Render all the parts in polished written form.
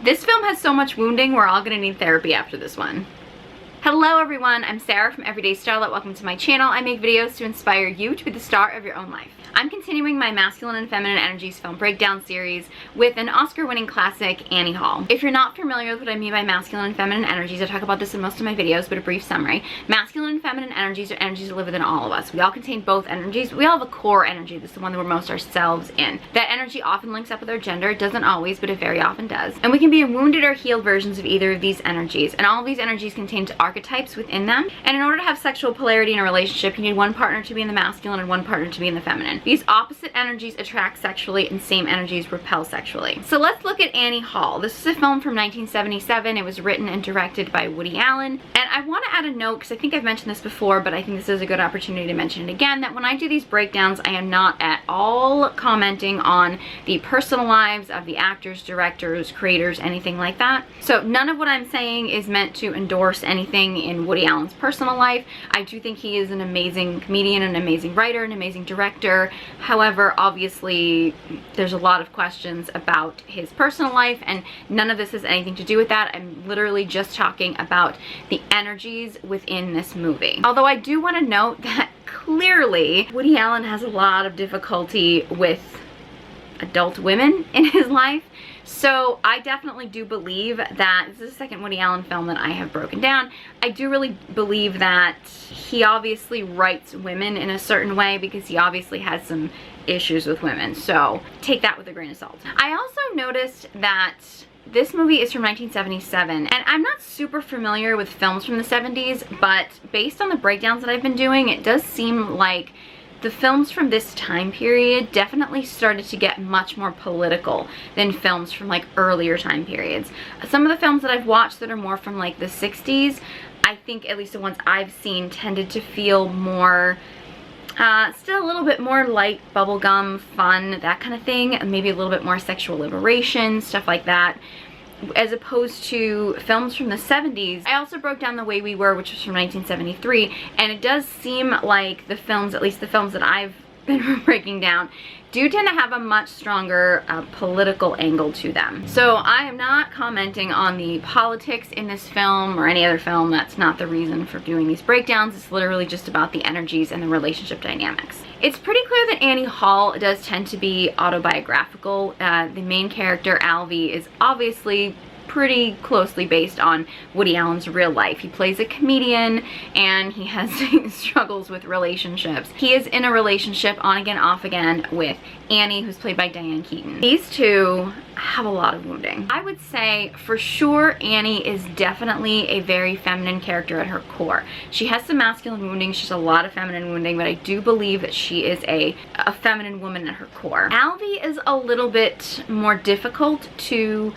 This film has so much wounding, we're all gonna need therapy after this one. Hello everyone, I'm Sarah from Everyday Starlet. Welcome to my channel. I make videos to inspire you to be the star of your own life. I'm continuing my masculine and feminine energies film breakdown series with an Oscar-winning classic, Annie Hall. If you're not familiar with what I mean by masculine and feminine energies, I talk about this in most of my videos, but a brief summary. Masculine and feminine energies are energies that live within all of us. We all contain both energies. We all have a core energy. This is the one that we're most ourselves in. That energy often links up with our gender. It doesn't always, but it very often does. And we can be wounded or healed versions of either of these energies. And all of these energies contain archetypes within them. And in order to have sexual polarity in a relationship, you need one partner to be in the masculine and one partner to be in the feminine. These opposite energies attract sexually and same energies repel sexually. So let's look at Annie Hall. This is a film from 1977. It was written and directed by Woody Allen. And I want to add a note, because I think I've mentioned this before, but I think this is a good opportunity to mention it again, that when I do these breakdowns, I am not at all commenting on the personal lives of the actors, directors, creators, anything like that. So none of what I'm saying is meant to endorse anything in Woody Allen's personal life. I do think he is an amazing comedian, an amazing writer, an amazing director. However, obviously, there's a lot of questions about his personal life, and none of this has anything to do with that. I'm literally just talking about the energies within this movie. Although I do want to note that clearly Woody Allen has a lot of difficulty with adult women in his life. So I definitely do believe that this is the second Woody Allen film that I have broken down. I do really believe that he obviously writes women in a certain way because he obviously has some issues with women. So take that with a grain of salt. I also noticed that this movie is from 1977, and I'm not super familiar with films from the 70s, but based on the breakdowns that I've been doing, it does seem like the films from this time period definitely started to get much more political than films from like earlier time periods. Some of the films that I've watched that are more from like the 60s, I think at least the ones I've seen tended to feel more still a little bit more light, bubblegum, fun, that kind of thing. Maybe a little bit more sexual liberation, stuff like that, as opposed to films from the 70s. I also broke down The Way We Were, which was from 1973, and it does seem like the films, at least the films that I've been breaking down, do tend to have a much stronger political angle to them. So I am not commenting on the politics in this film or any other film. That's not the reason for doing these breakdowns. It's literally just about the energies and the relationship dynamics. It's pretty clear that Annie Hall does tend to be autobiographical. The main character, Alvy, is obviously pretty closely based on Woody Allen's real life. He plays a comedian and he has struggles with relationships. He is in a relationship on again, off again with Annie, who's played by Diane Keaton. These two have a lot of wounding. I would say for sure Annie is definitely a very feminine character at her core. She has some masculine wounding, she's a lot of feminine wounding, but I do believe that she is a feminine woman at her core. Alvy is a little bit more difficult to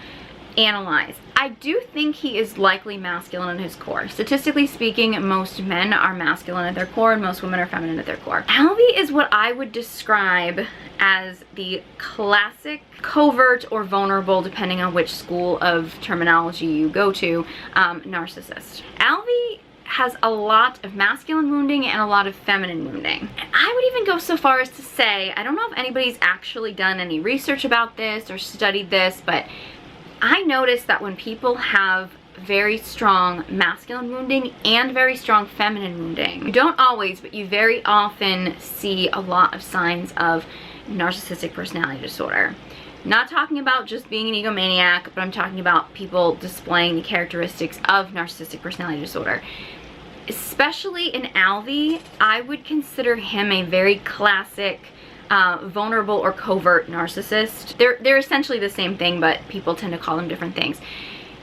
analyze. I do think he is likely masculine in his core. Statistically speaking, most men are masculine at their core and most women are feminine at their core. Alvy is what I would describe as the classic covert or vulnerable, depending on which school of terminology you go to, narcissist. Alvy has a lot of masculine wounding and a lot of feminine wounding. And I would even go so far as to say, I don't know if anybody's actually done any research about this or studied this, but I noticed that when people have very strong masculine wounding and very strong feminine wounding, you don't always, but you very often see a lot of signs of narcissistic personality disorder. Not talking about just being an egomaniac, but I'm talking about people displaying the characteristics of narcissistic personality disorder. Especially in Alvy, I would consider him a very classic vulnerable or covert narcissist. They're essentially the same thing, but people tend to call them different things.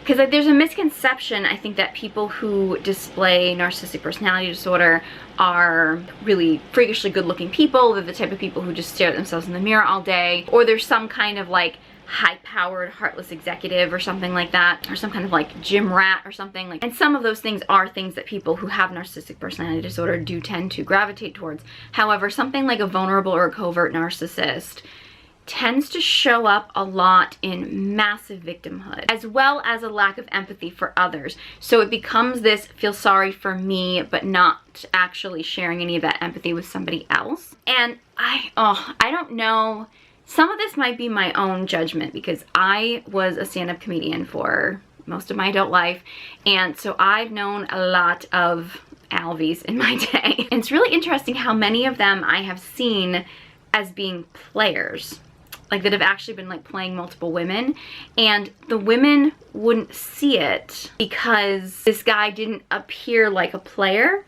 Because there's a misconception, I think, that people who display narcissistic personality disorder are really freakishly good-looking people. They're the type of people who just stare at themselves in the mirror all day. Or there's some kind of like high-powered, heartless executive or something like that, or some kind of like gym rat or something like. And some of those things are things that people who have narcissistic personality disorder do tend to gravitate towards. However, something like a vulnerable or a covert narcissist tends to show up a lot in massive victimhood, as well as a lack of empathy for others. So it becomes this feel sorry for me, but not actually sharing any of that empathy with somebody else. And I don't know some of this might be my own judgment because I was a stand-up comedian for most of my adult life, and so I've known a lot of Alvies in my day. And it's really interesting how many of them I have seen as being players, like that have actually been like playing multiple women, and the women wouldn't see it because this guy didn't appear like a player,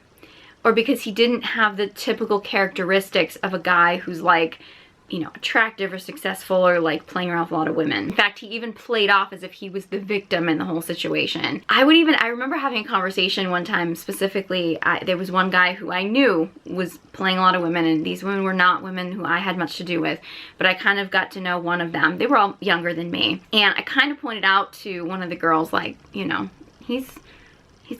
or because he didn't have the typical characteristics of a guy who's like, you know, attractive or successful or like playing around with a lot of women. In fact, he even played off as if he was the victim in the whole situation. I remember having a conversation one time specifically, there was one guy who I knew was playing a lot of women, and these women were not women who I had much to do with, but I kind of got to know one of them. They were all younger than me, and I kind of pointed out to one of the girls, like, you know, he's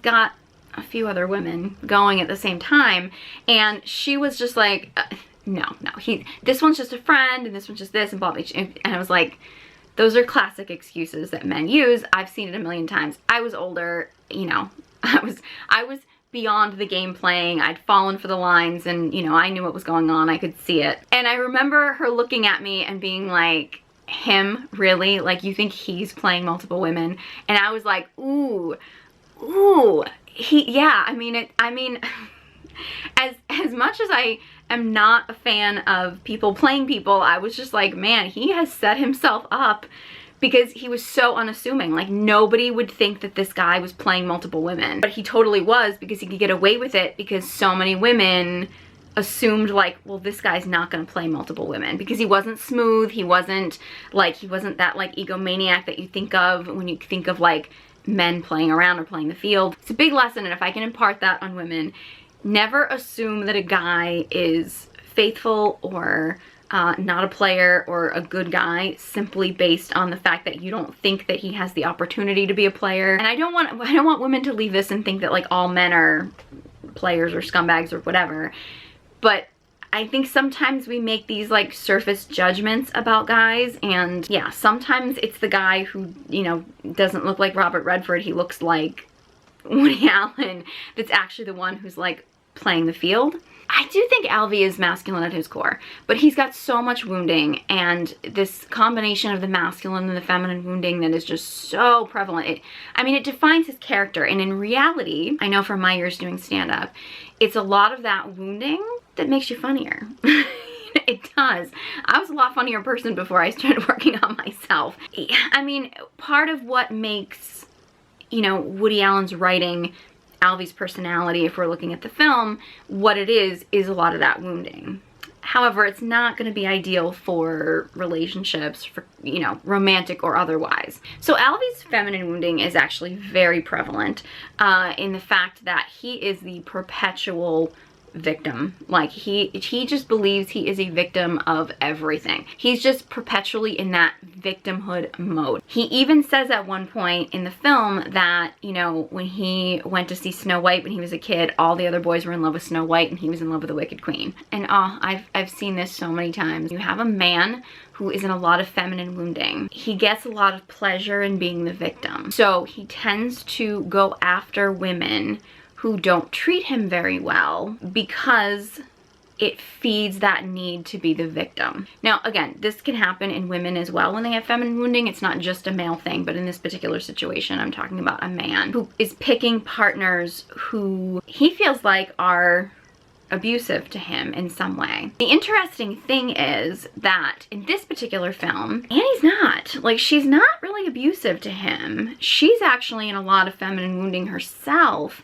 got a few other women going at the same time, and she was just like, no, this one's just a friend, and this one's just this, and blah, blah, blah. And I was like, those are classic excuses that men use. I've seen it a million times. I was older, you know, I was beyond the game playing. I'd fallen for the lines, and, you know, I knew what was going on. I could see it. And I remember her looking at me and being like, him, really? Like, you think he's playing multiple women? And I was like, ooh, yeah, I mean, as much as I am not a fan of people playing people, I was just like, man, he has set himself up because he was so unassuming. Like, nobody would think that this guy was playing multiple women, but he totally was, because he could get away with it because so many women assumed, like, well, this guy's not gonna play multiple women, because he wasn't smooth, he wasn't that like egomaniac that you think of when you think of like men playing around or playing the field. It's a big lesson, and if I can impart that on women, never assume that a guy is faithful or not a player or a good guy simply based on the fact that you don't think that he has the opportunity to be a player. And I don't want women to leave this and think that like all men are players or scumbags or whatever. But I think sometimes we make these like surface judgments about guys, and yeah, sometimes it's the guy who, you know, doesn't look like Robert Redford, he looks like Woody Allen, that's actually the one who's like playing the field. I do think Alvy is masculine at his core, but he's got so much wounding, and this combination of the masculine and the feminine wounding that is just so prevalent. It defines his character, and in reality, I know from my years doing stand-up, it's a lot of that wounding that makes you funnier. It does. I was a lot funnier person before I started working on myself. I mean, part of what makes, you know, Woody Allen's writing Alvy's personality, if we're looking at the film, what it is a lot of that wounding. However, it's not going to be ideal for relationships, for, you know, romantic or otherwise. So Alvy's feminine wounding is actually very prevalent in the fact that he is the perpetual victim. Like, he just believes he is a victim of everything. He's just perpetually in that victimhood mode. He even says at one point in the film that, you know, when he went to see Snow White when he was a kid, all the other boys were in love with Snow White and he was in love with the Wicked Queen. And I've seen this so many times. You have a man who is in a lot of feminine wounding. He gets a lot of pleasure in being the victim. So he tends to go after women who don't treat him very well because it feeds that need to be the victim. Now, again, this can happen in women as well when they have feminine wounding. It's not just a male thing, but in this particular situation, I'm talking about a man who is picking partners who he feels like are abusive to him in some way. The interesting thing is that in this particular film, Annie's not. Like, she's not really abusive to him. She's actually in a lot of feminine wounding herself.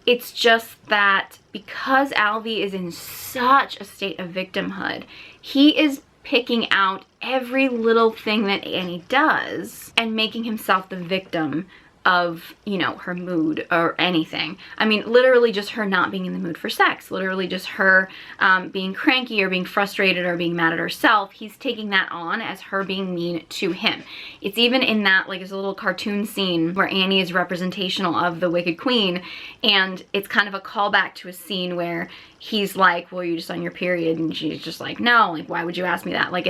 It's just that because Alvy is in such a state of victimhood, he is picking out every little thing that Annie does and making himself the victim of, you know, her mood or anything. I mean, literally just her not being in the mood for sex, literally just her being cranky or being frustrated or being mad at herself. He's taking that on as her being mean to him. It's even in that, like, there's a little cartoon scene where Annie is representational of the Wicked Queen, and it's kind of a callback to a scene where he's like, well, you're just on your period, and she's just like, no, like, why would you ask me that? Like,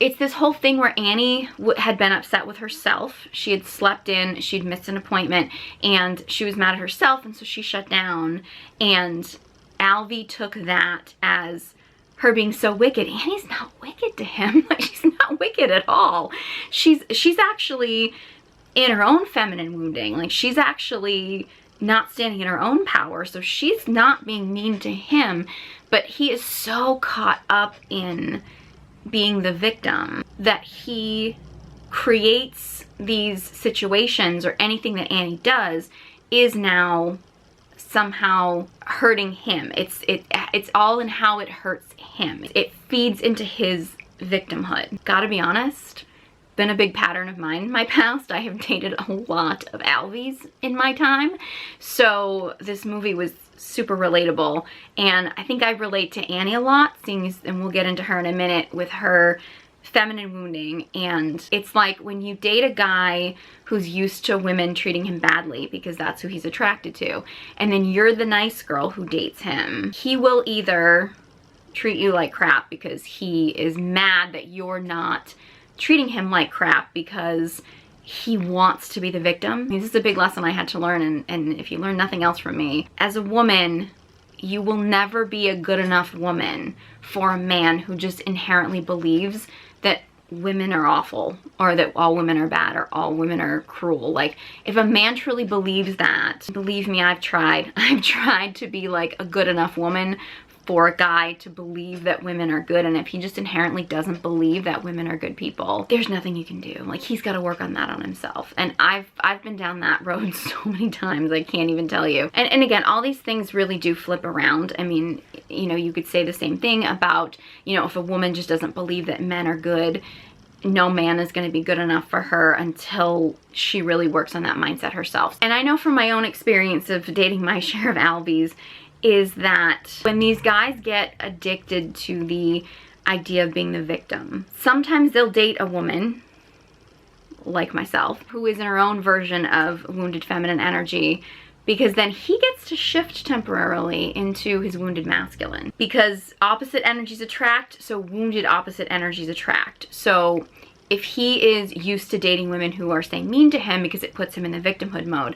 it's this whole thing where Annie had been upset with herself. She had slept in, she'd missed an appointment, and she was mad at herself, and so she shut down. And Alvy took that as her being so wicked. Annie's not wicked to him. Like, she's not wicked at all. She's actually in her own feminine wounding. Like, she's actually not standing in her own power, so she's not being mean to him, but he is so caught up in being the victim that he creates these situations, or anything that Annie does is now somehow hurting him. It's all in how it hurts him. It feeds into his victimhood. Gotta be honest, been a big pattern of mine in my past. I have dated a lot of Alvies in my time, so this movie was super relatable, and I think I relate to Annie a lot, seeing as, and we'll get into her in a minute, with her feminine wounding. And it's like when you date a guy who's used to women treating him badly because that's who he's attracted to, and then you're the nice girl who dates him, he will either treat you like crap because he is mad that you're not treating him like crap because he wants to be the victim. This is a big lesson I had to learn, and if you learn nothing else from me, as a woman, you will never be a good enough woman for a man who just inherently believes that women are awful, or that all women are bad, or all women are cruel. Like, if a man truly believes that, believe me, I've tried to be like a good enough woman for a guy to believe that women are good, and if he just inherently doesn't believe that women are good people, there's nothing you can do. Like, he's got to work on that on himself, and I've been down that road so many times I can't even tell you. And again, all these things really do flip around. I mean, you know, you could say the same thing about, you know, if a woman just doesn't believe that men are good, no man is going to be good enough for her until she really works on that mindset herself. And I know from my own experience of dating my share of Alvies, is that when these guys get addicted to the idea of being the victim, sometimes they'll date a woman like myself who is in her own version of wounded feminine energy, because then he gets to shift temporarily into his wounded masculine, because opposite energies attract, so wounded opposite energies attract. So if he is used to dating women who are saying mean to him because it puts him in the victimhood mode,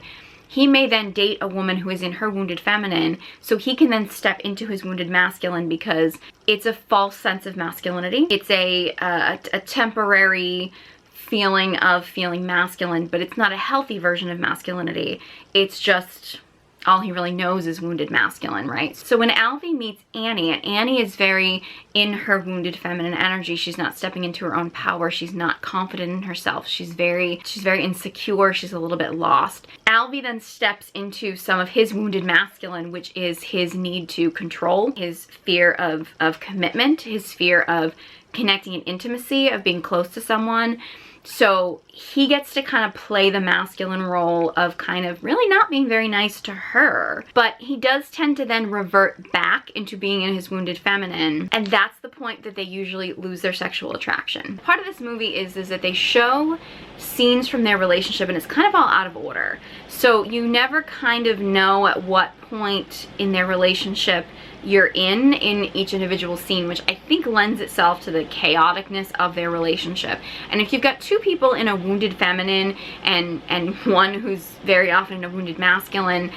he may then date a woman who is in her wounded feminine, so he can then step into his wounded masculine, because it's a false sense of masculinity. It's a temporary feeling of feeling masculine, but it's not a healthy version of masculinity. It's just all he really knows is wounded masculine, right? So when Alvy meets Annie, and Annie is very in her wounded feminine energy, she's not stepping into her own power, she's not confident in herself, she's very insecure, she's a little bit lost. Alvy then steps into some of his wounded masculine, which is his need to control, his fear of commitment, his fear of connecting in intimacy, of being close to someone. So he gets to kind of play the masculine role of kind of really not being very nice to her. But he does tend to then revert back into being in his wounded feminine. And that's the point that they usually lose their sexual attraction. Part of this movie is that they show scenes from their relationship, and it's kind of all out of order. So you never kind of know at what point in their relationship you're in each individual scene, which I think lends itself to the chaoticness of their relationship. And if you've got two people in a wounded feminine and one who's very often in a wounded masculine,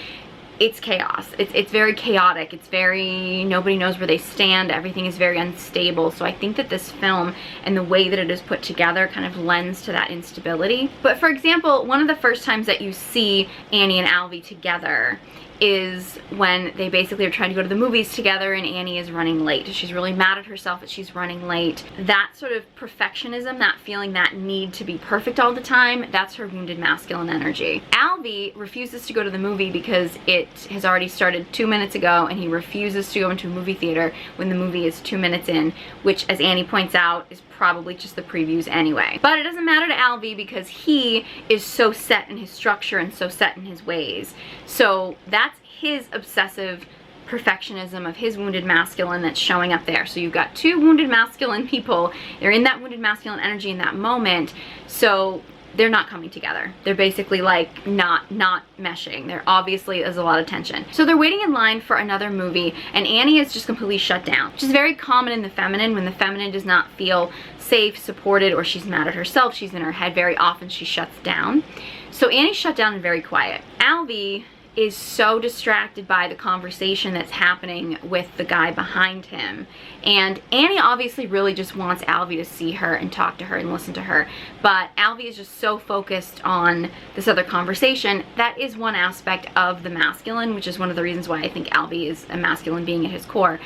it's chaos. It's very chaotic. It's very, nobody knows where they stand. Everything is very unstable. So I think that this film and the way that it is put together kind of lends to that instability. But for example, one of the first times that you see Annie and Alvy together is when they basically are trying to go to the movies together, and Annie is running late. She's really mad at herself that she's running late. That sort of perfectionism, that feeling, that need to be perfect all the time, that's her wounded masculine energy. Alvy refuses to go to the movie because it has already started 2 minutes ago, and he refuses to go into a movie theater when the movie is 2 minutes in, which, as Annie points out, is probably just the previews anyway. But it doesn't matter to Alvy because he is so set in his structure and so set in his ways. So that's his obsessive perfectionism of his wounded masculine that's showing up there. So you've got two wounded masculine people. They're in that wounded masculine energy in that moment. So they're not coming together. They're basically like not meshing. There obviously is a lot of tension. So they're waiting in line for another movie, and Annie is just completely shut down, which is very common in the feminine. When the feminine does not feel safe, supported, or she's mad at herself, she's in her head, very often she shuts down. So Annie's shut down and very quiet. Alvy is so distracted by the conversation that's happening with the guy behind him. And Annie obviously really just wants Alvy to see her and talk to her and listen to her, but Alvy is just so focused on this other conversation. That is one aspect of the masculine, which is one of the reasons why I think Alvy is a masculine being at his core,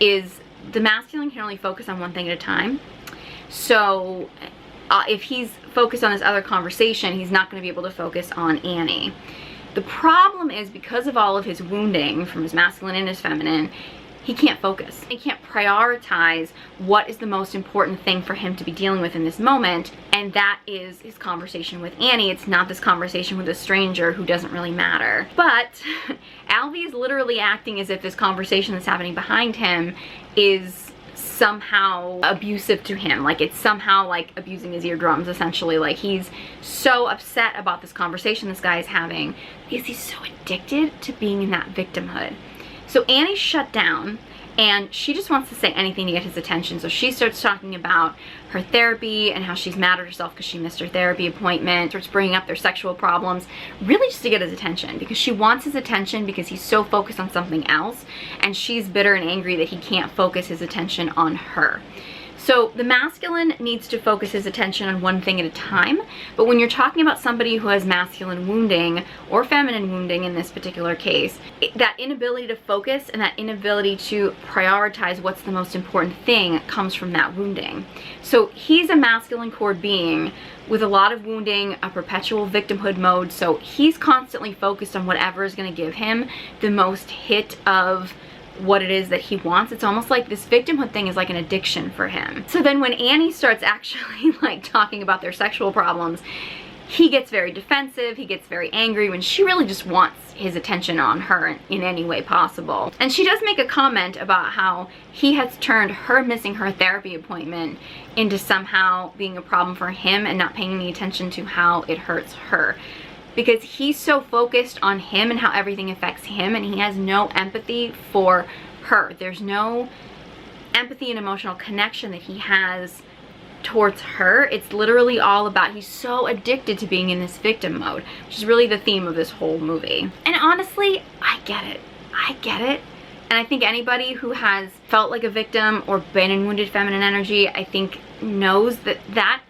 is the masculine can only focus on one thing at a time. So if he's focused on this other conversation, he's not going to be able to focus on Annie. The problem is, because of all of his wounding from his masculine and his feminine, he can't focus. He can't prioritize what is the most important thing for him to be dealing with in this moment, and that is his conversation with Annie. It's not this conversation with a stranger who doesn't really matter. But Alvy is literally acting as if this conversation that's happening behind him is somehow abusive to him, like it's somehow like abusing his eardrums, essentially. Like he's so upset about this conversation this guy is having because he's so addicted to being in that victimhood. So Annie's shut down and she just wants to say anything to get his attention. So she starts talking about her therapy and how she's mad at herself because she missed her therapy appointment, starts bringing up their sexual problems, really just to get his attention, because she wants his attention because he's so focused on something else, and she's bitter and angry that he can't focus his attention on her. So the masculine needs to focus his attention on one thing at a time, but when you're talking about somebody who has masculine wounding or feminine wounding in this particular case, that inability to focus and that inability to prioritize what's the most important thing comes from that wounding. So he's a masculine core being with a lot of wounding, a perpetual victimhood mode, so he's constantly focused on whatever is going to give him the most hit of what it is that he wants. It's almost like this victimhood thing is like an addiction for him. So then when Annie starts actually like talking about their sexual problems, he gets very defensive, he gets very angry when she really just wants his attention on her in any way possible. And she does make a comment about how he has turned her missing her therapy appointment into somehow being a problem for him and not paying any attention to how it hurts her, because he's so focused on him and how everything affects him, and he has no empathy for her. There's no empathy and emotional connection that he has towards her. It's literally all about, he's so addicted to being in this victim mode, which is really the theme of this whole movie. And honestly, I get it. I get it. And I think anybody who has felt like a victim or been in wounded feminine energy, I think knows that that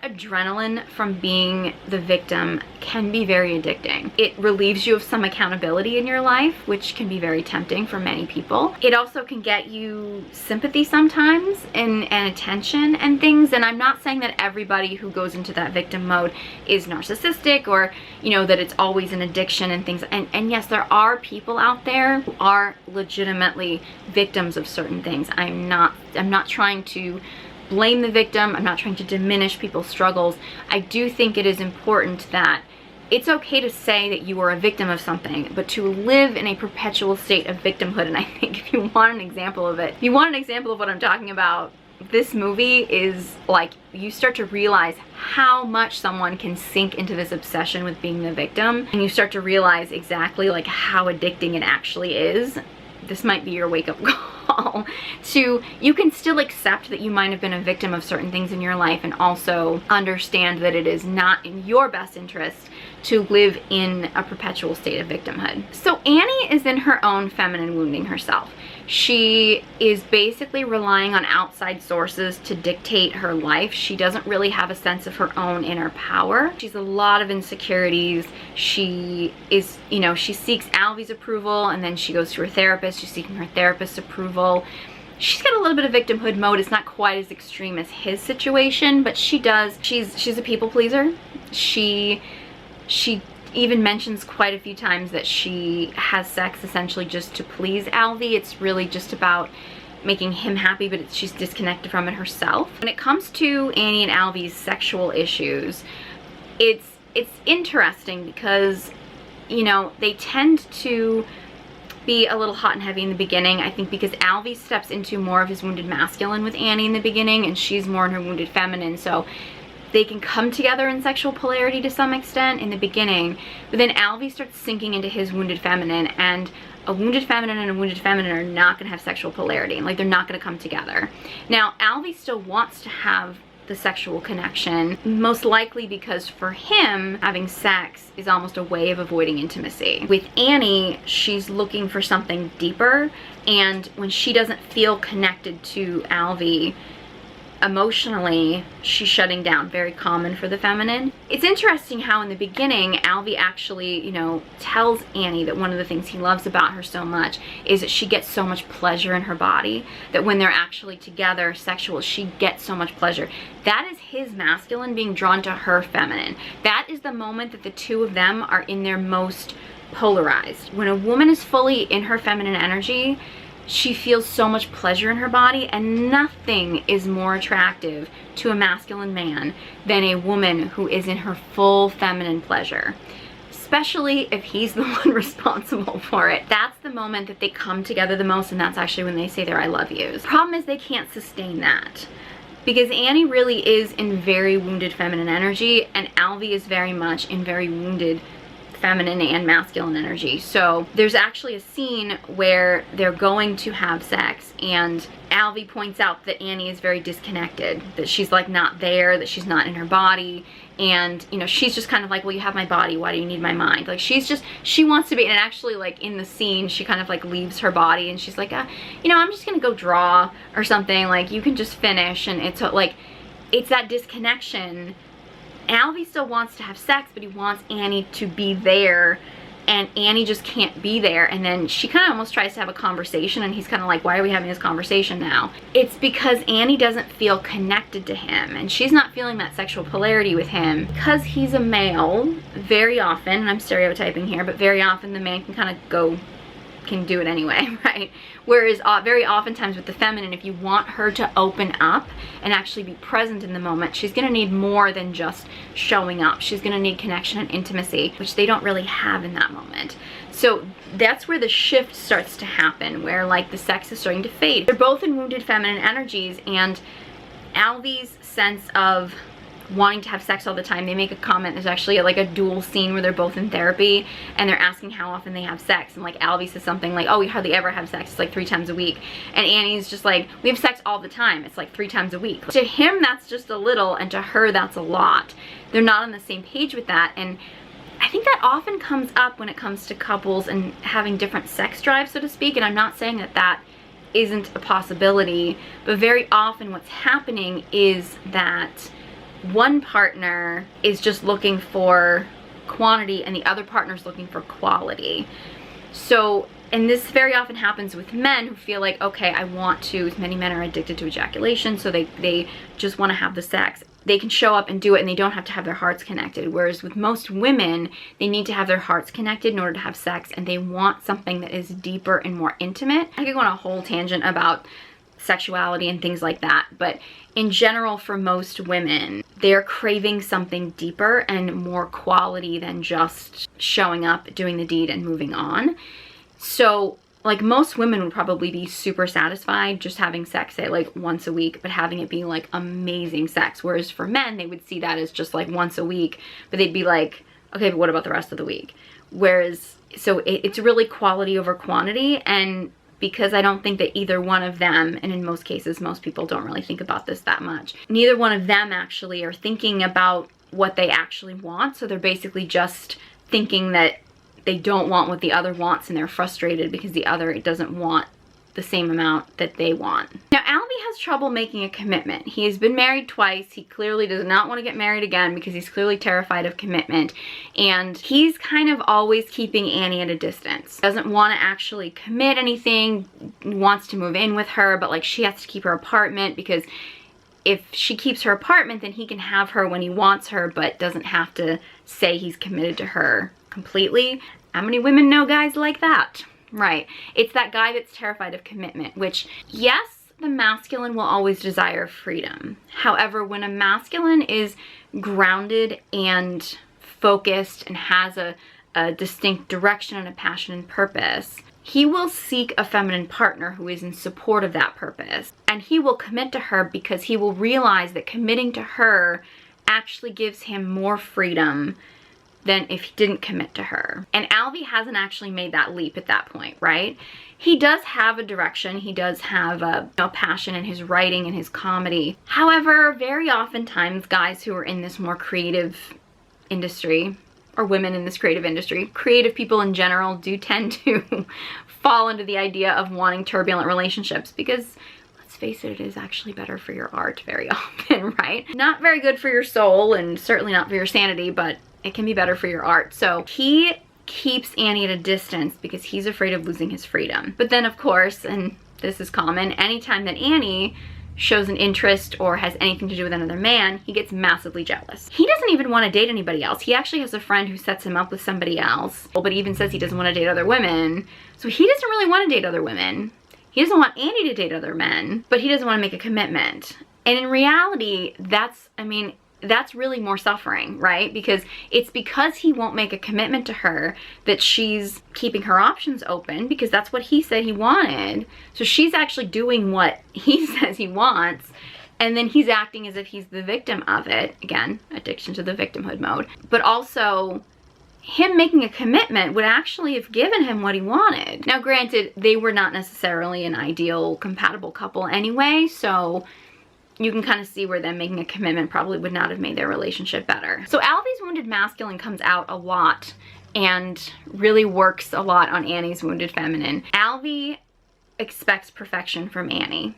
adrenaline from being the victim can be very addicting. It relieves you of some accountability in your life, which can be very tempting for many people. It also can get you sympathy sometimes and attention and things. And I'm not saying that everybody who goes into that victim mode is narcissistic, or, you know, that it's always an addiction and things. And yes, there are people out there who are legitimately victims of certain things. I'm not trying to blame the victim. I'm not trying to diminish people's struggles. I do think it is important that it's okay to say that you are a victim of something, but to live in a perpetual state of victimhood. And I think if you want an example of it, if you want an example of what I'm talking about, this movie is like, you start to realize how much someone can sink into this obsession with being the victim, and you start to realize exactly like how addicting it actually is. This might be your wake-up call to, you can still accept that you might have been a victim of certain things in your life, and also understand that it is not in your best interest to live in a perpetual state of victimhood. So Annie is in her own feminine wounding herself. She is basically relying on outside sources to dictate her life. She doesn't really have a sense of her own inner power. She has a lot of insecurities. She is, you know, she seeks Alvy's approval, and then she goes to her therapist. She's seeking her therapist's approval. She's got a little bit of victimhood mode. It's not quite as extreme as his situation, but she's a people pleaser. She even mentions quite a few times that she has sex essentially just to please Alvy. It's really just about making him happy, but she's disconnected from it herself. When it comes to Annie and Alvy's sexual issues, it's interesting because, you know, they tend to be a little hot and heavy in the beginning. I think because Alvy steps into more of his wounded masculine with Annie in the beginning, and she's more in her wounded feminine, so they can come together in sexual polarity to some extent in the beginning, but then Alvy starts sinking into his wounded feminine, and a wounded feminine and a wounded feminine are not going to have sexual polarity, and like they're not going to come together. Now Alvy still wants to have the sexual connection, most likely because for him, having sex is almost a way of avoiding intimacy. With Annie, she's looking for something deeper, and when she doesn't feel connected to Alvy emotionally, she's shutting down. Very common for the feminine. It's interesting how in the beginning, Alvy actually, you know, tells Annie that one of the things he loves about her so much is that she gets so much pleasure in her body, that when they're actually together, sexual, she gets so much pleasure. That is his masculine being drawn to her feminine. That is the moment that the two of them are in their most polarized. When a woman is fully in her feminine energy, she feels so much pleasure in her body, and nothing is more attractive to a masculine man than a woman who is in her full feminine pleasure, especially if he's the one responsible for it. That's the moment that they come together the most, and that's actually when they say their I love yous. The problem is they can't sustain that, because Annie really is in very wounded feminine energy, and Alvy is very much in very wounded feminine and masculine energy. So there's actually a scene where they're going to have sex, and Alvy points out that Annie is very disconnected, that she's like not there, that she's not in her body, and you know, she's just kind of like, well, you have my body, why do you need my mind? Like she wants to be, and actually like in the scene she kind of like leaves her body and she's like, you know, I'm just gonna go draw or something, like you can just finish. And it's like, it's that disconnection. Alvy still wants to have sex, but he wants Annie to be there, and Annie just can't be there. And then she kind of almost tries to have a conversation, and he's kind of like, why are we having this conversation now? It's because Annie doesn't feel connected to him, and she's not feeling that sexual polarity with him because he's a male. Very often, and I'm stereotyping here, but very often the man can do it anyway, right? Whereas very oftentimes with the feminine, if you want her to open up and actually be present in the moment, she's gonna need more than just showing up. She's gonna need connection and intimacy, which they don't really have in that moment. So that's where the shift starts to happen, where like the sex is starting to fade. They're both in wounded feminine energies, and Alvy's sense of wanting to have sex all the time, they make a comment, there's actually like a dual scene where they're both in therapy and they're asking how often they have sex, and like Alvy says something like, oh, we hardly ever have sex, it's like 3 times a week, and Annie's just like, we have sex all the time, it's like 3 times a week. To him that's just a little, and to her that's a lot. They're not on the same page with that, and I think that often comes up when it comes to couples and having different sex drives, so to speak. And I'm not saying that that isn't a possibility, but very often what's happening is that one partner is just looking for quantity and the other partner is looking for quality. So, and this very often happens with men who feel like, okay, I want to, many men are addicted to ejaculation, so they just want to have the sex. They can show up and do it, and they don't have to have their hearts connected. Whereas with most women, they need to have their hearts connected in order to have sex, and they want something that is deeper and more intimate. I could go on a whole tangent about sexuality and things like that, but in general, for most women, they're craving something deeper and more quality than just showing up, doing the deed, and moving on. So like most women would probably be super satisfied just having sex, say like once a week, but having it be like amazing sex. Whereas for men, they would see that as just like once a week, but they'd be like, okay, but what about the rest of the week? Whereas, so it's really quality over quantity. And because I don't think that either one of them, and in most cases, most people don't really think about this that much, neither one of them actually are thinking about what they actually want. So they're basically just thinking that they don't want what the other wants, and they're frustrated because the other doesn't want the same amount that they want. Now, Alvy has trouble making a commitment. He has been married twice. He clearly does not want to get married again because he's clearly terrified of commitment. And he's kind of always keeping Annie at a distance. Doesn't want to actually commit anything, wants to move in with her, but like she has to keep her apartment, because if she keeps her apartment, then he can have her when he wants her, but doesn't have to say he's committed to her completely. How many women know guys like that? Right. It's that guy that's terrified of commitment, which, yes, the masculine will always desire freedom. However, when a masculine is grounded and focused and has a distinct direction and a passion and purpose, he will seek a feminine partner who is in support of that purpose. And he will commit to her because he will realize that committing to her actually gives him more freedom than if he didn't commit to her. And Alvy hasn't actually made that leap at that point, right? He does have a direction. He does have a passion in his writing and his comedy. However, very oftentimes guys who are in this more creative industry, or women in this creative industry, creative people in general, do tend to fall into the idea of wanting turbulent relationships because, let's face it, it is actually better for your art very often, right? Not very good for your soul and certainly not for your sanity, but it can be better for your art. So he keeps Annie at a distance because he's afraid of losing his freedom. But then of course, and this is common, anytime that Annie shows an interest or has anything to do with another man, he gets massively jealous. He doesn't even want to date anybody else. He actually has a friend who sets him up with somebody else, but even says he doesn't want to date other women. So he doesn't really want to date other women. He doesn't want Annie to date other men, but he doesn't want to make a commitment. And in reality, that's really more suffering, right? Because it's because he won't make a commitment to her that she's keeping her options open, because that's what he said he wanted. So she's actually doing what he says he wants, and then he's acting as if he's the victim of it. Again, addiction to the victimhood mode. But also, him making a commitment would actually have given him what he wanted. Now granted, they were not necessarily an ideal compatible couple anyway, so you can kind of see where them making a commitment probably would not have made their relationship better. So Alvy's wounded masculine comes out a lot and really works a lot on Annie's wounded feminine. Alvy expects perfection from Annie.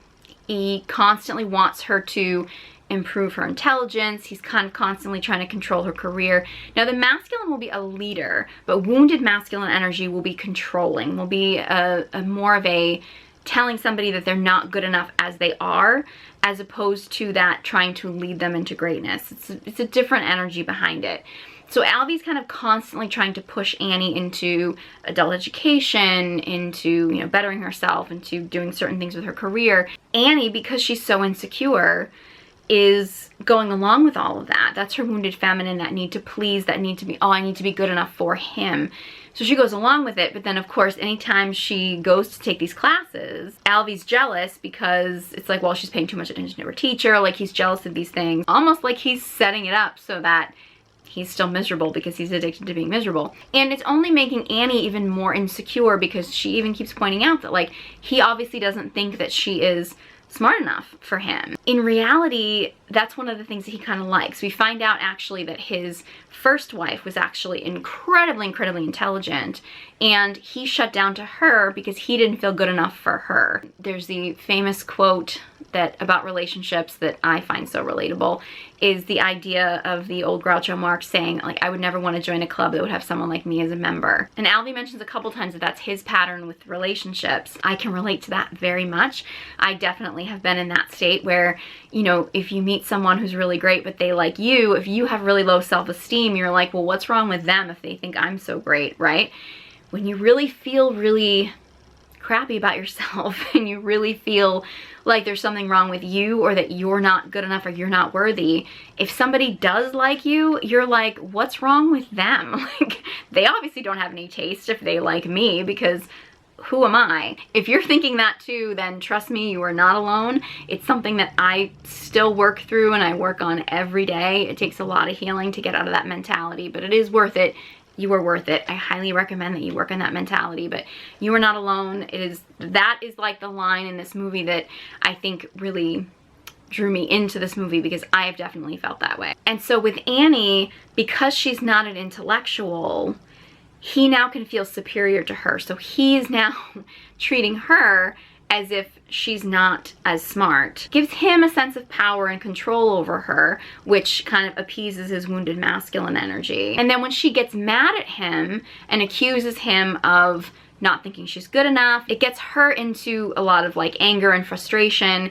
He constantly wants her to improve her intelligence. He's kind of constantly trying to control her career. Now the masculine will be a leader, but wounded masculine energy will be controlling, will be a more of a telling somebody that they're not good enough as they are, as opposed to that trying to lead them into greatness. It's a different energy behind it. So Alvy's kind of constantly trying to push Annie into adult education, into, bettering herself, into doing certain things with her career. Annie, because she's so insecure, is going along with all of that. That's her wounded feminine, that need to please, that need to be, oh, I need to be good enough for him. So she goes along with it, but then of course, anytime she goes to take these classes, Alvy's jealous because it's like, well, she's paying too much attention to her teacher, like he's jealous of these things, almost like he's setting it up so that he's still miserable because he's addicted to being miserable. And it's only making Annie even more insecure because she even keeps pointing out that, like, he obviously doesn't think that she is smart enough for him. In reality, that's one of the things that he kind of likes. We find out actually that his first wife was actually incredibly intelligent, and he shut down to her because he didn't feel good enough for her. There's the famous quote about relationships that I find so relatable, is the idea of the old Groucho Marx saying, like, I would never want to join a club that would have someone like me as a member. And Alvy mentions a couple times that that's his pattern with relationships. I can relate to that very much. I definitely have been in that state where, if you meet someone who's really great but they like you, if you have really low self-esteem, you're like, well, what's wrong with them if they think I'm so great, right? When you really feel really crappy about yourself and you really feel like there's something wrong with you, or that you're not good enough or you're not worthy, if somebody does like you, you're like, what's wrong with them? Like, they obviously don't have any taste if they like me, because who am I? If you're thinking that too, then trust me, you are not alone. It's something that I still work through and I work on every day. It takes a lot of healing to get out of that mentality, but it is worth it. You are worth it. I highly recommend that you work on that mentality, but you are not alone. That is like the line in this movie that I think really drew me into this movie, because I have definitely felt that way. And so with Annie, because she's not an intellectual, he now can feel superior to her. So he's now treating her as if she's not as smart. Gives him a sense of power and control over her, which kind of appeases his wounded masculine energy. And then when she gets mad at him and accuses him of not thinking she's good enough, it gets her into a lot of like anger and frustration.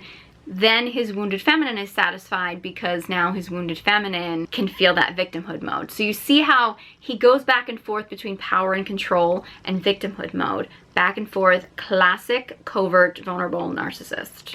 Then his wounded feminine is satisfied because now his wounded feminine can feel that victimhood mode. So you see how he goes back and forth between power and control and victimhood mode. Back and forth, classic covert vulnerable narcissist.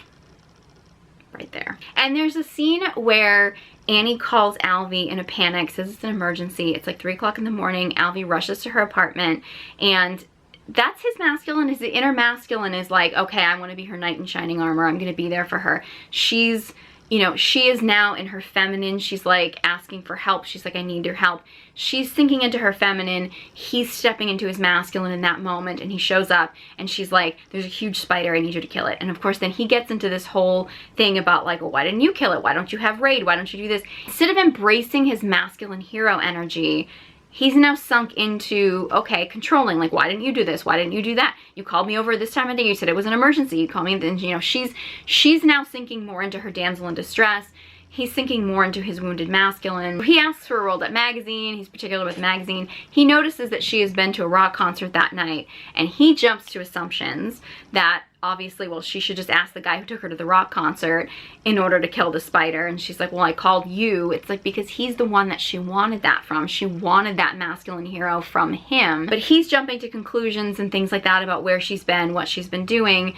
Right there. And there's a scene where Annie calls Alvy in a panic, says it's an emergency. It's like 3 o'clock in the morning. Alvy rushes to her apartment, and that's his masculine. His inner masculine is like, okay, I want to be her knight in shining armor. I'm going to be there for her. She's you know, she is now in her feminine. She's like asking for help. She's like, I need your help. She's sinking into her feminine. He's stepping into his masculine in that moment, and he shows up and she's like, there's a huge spider, I need you to kill it. And of course then he gets into this whole thing about like, well, why didn't you kill it? Why don't you have raid? Why don't you do this? Instead of embracing his masculine hero energy, he's now sunk into, okay, controlling, like, why didn't you do this? Why didn't you do that? You called me over this time of day. You said it was an emergency. You called me, and then, you know, she's now sinking more into her damsel in distress. He's sinking more into his wounded masculine. He asks for a World Up magazine. He's particular with the magazine. He notices that she has been to a rock concert that night, and he jumps to assumptions that obviously, well, she should just ask the guy who took her to the rock concert in order to kill the spider. And she's like, well, I called you. It's like, because he's the one that she wanted that from. She wanted that masculine hero from him. But he's jumping to conclusions and things like that about where she's been, what she's been doing,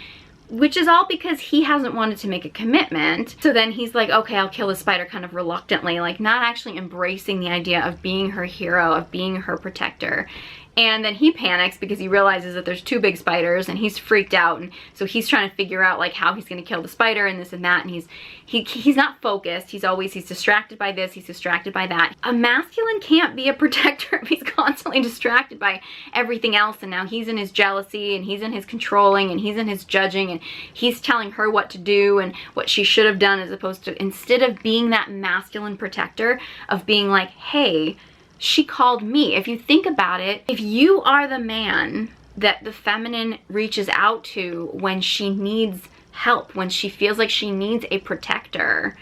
which is all because he hasn't wanted to make a commitment. So then he's like, okay, I'll kill the spider, kind of reluctantly, like not actually embracing the idea of being her hero, of being her protector. And then he panics because he realizes that there's 2 big spiders, and he's freaked out, and so he's trying to figure out like how he's going to kill the spider and this and that, and he's not focused. He's distracted by this, he's distracted by that. A masculine can't be a protector if he's constantly distracted by everything else, and now he's in his jealousy, and he's in his controlling, and he's in his judging, and he's telling her what to do and what she should have done, as opposed to, instead of being that masculine protector, of being like, hey, she called me. If you think about it, if you are the man that the feminine reaches out to when she needs help, when she feels like she needs a protector,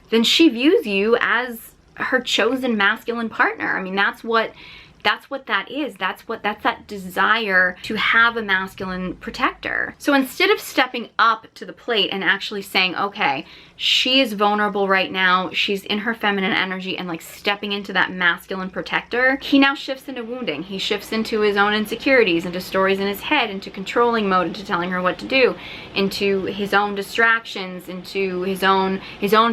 then she views you as her chosen masculine partner. I mean, that's what that is. That's that desire to have a masculine protector. So instead of stepping up to the plate and actually saying, okay, she is vulnerable right now, she's in her feminine energy, and like stepping into that masculine protector, he now shifts into wounding. He shifts into his own insecurities, into stories in his head, into controlling mode, into telling her what to do, into his own distractions, into his own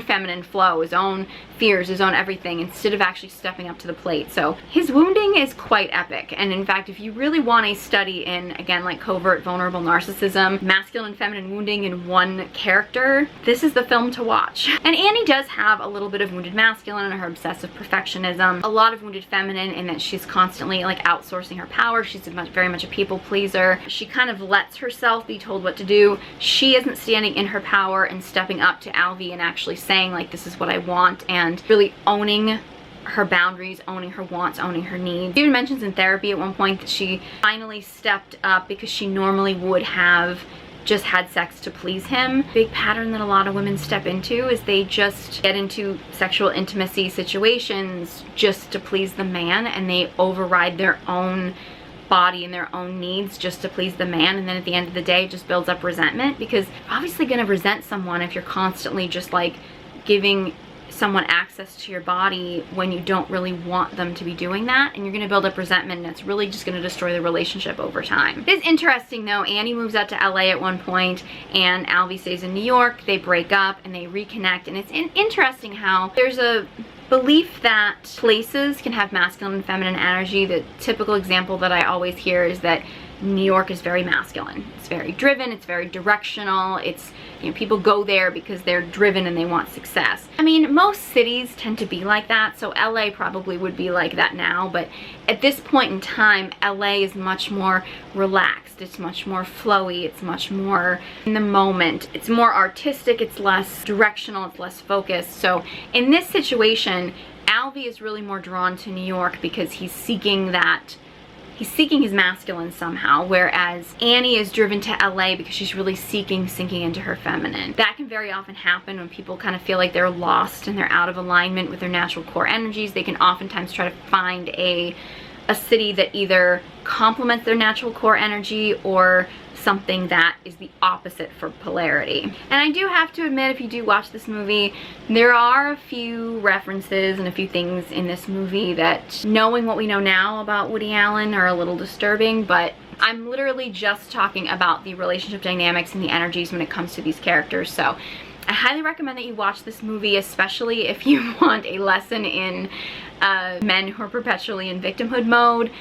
feminine flow, his own fears, his own everything, instead of actually stepping up to the plate. So his wounding is quite epic. And in fact, if you really want a study in, again, like covert vulnerable narcissism, masculine and feminine wounding in one character, this is the film to watch. And Annie does have a little bit of wounded masculine and her obsessive perfectionism, a lot of wounded feminine in that she's constantly like outsourcing her power. She's very much a people pleaser. She kind of lets herself be told what to do. She isn't standing in her power and stepping up to Alvy and actually saying like, this is what I want, and really owning her boundaries, owning her wants, owning her needs. She even mentions in therapy at one point that she finally stepped up because she normally would have just had sex to please him. Big pattern that a lot of women step into is they just get into sexual intimacy situations just to please the man, and they override their own body and their own needs just to please the man. And then at the end of the day, it just builds up resentment, because you're obviously going to resent someone if you're constantly just like giving someone access to your body when you don't really want them to be doing that, and you're going to build up resentment, and it's really just going to destroy the relationship over time. It is interesting though, Annie moves out to LA at one point and Alvy stays in New York. They break up and they reconnect, and it's interesting how there's a belief that places can have masculine and feminine energy. The typical example that I always hear is that New York is very masculine. It's very driven, it's very directional. It's, you know, people go there because they're driven and they want success. I mean, most cities tend to be like that, so LA probably would be like that now, but at this point in time, LA is much more relaxed. It's much more flowy. It's much more in the moment. It's more artistic. It's less directional. It's less focused. So in this situation, Alvy is really more drawn to New York because he's seeking that. He's seeking his masculine somehow, whereas Annie is driven to LA because she's really sinking into her feminine. That can very often happen when people kind of feel like they're lost and they're out of alignment with their natural core energies. They can oftentimes try to find a city that either complements their natural core energy or something that is the opposite for polarity. And I do have to admit, if you do watch this movie, there are a few references and a few things in this movie that, knowing what we know now about Woody Allen, are a little disturbing, but I'm literally just talking about the relationship dynamics and the energies when it comes to these characters. So I highly recommend that you watch this movie, especially if you want a lesson in men who are perpetually in victimhood mode.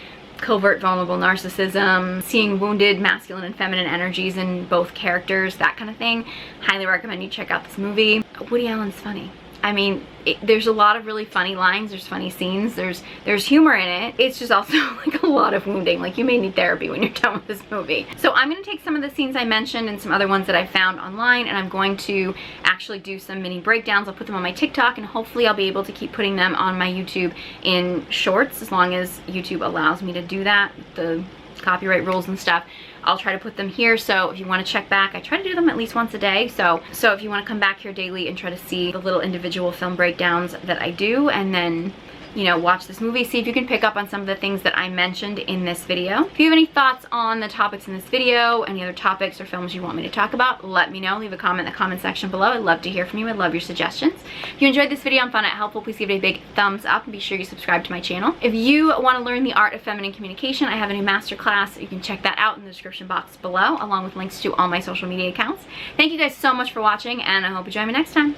covert vulnerable narcissism, seeing wounded masculine and feminine energies in both characters, that kind of thing. Highly recommend you check out this movie. Woody Allen's funny. I mean, there's a lot of really funny lines, there's funny scenes, there's humor in it. It's just also like a lot of wounding. Like, you may need therapy when you're done with this movie. So I'm going to take some of the scenes I mentioned and some other ones that I found online, and I'm going to actually do some mini breakdowns. I'll put them on my TikTok, and hopefully I'll be able to keep putting them on my YouTube in shorts, as long as YouTube allows me to do that, the copyright rules and stuff. I'll try to put them here, so if you want to check back, I try to do them at least once a day, so if you want to come back here daily and try to see the little individual film breakdowns that I do, and then, you know, watch this movie, see if you can pick up on some of the things that I mentioned in this video. If you have any thoughts on the topics in this video, any other topics or films you want me to talk about, let me know. Leave a comment in the comment section below. I'd love to hear from you. I'd love your suggestions. If you enjoyed this video and found it helpful, please give it a big thumbs up, and be sure you subscribe to my channel. If you want to learn the art of feminine communication, I have a new masterclass. You can check that out in the description box below, along with links to all my social media accounts. Thank you guys so much for watching, and I hope you join me next time.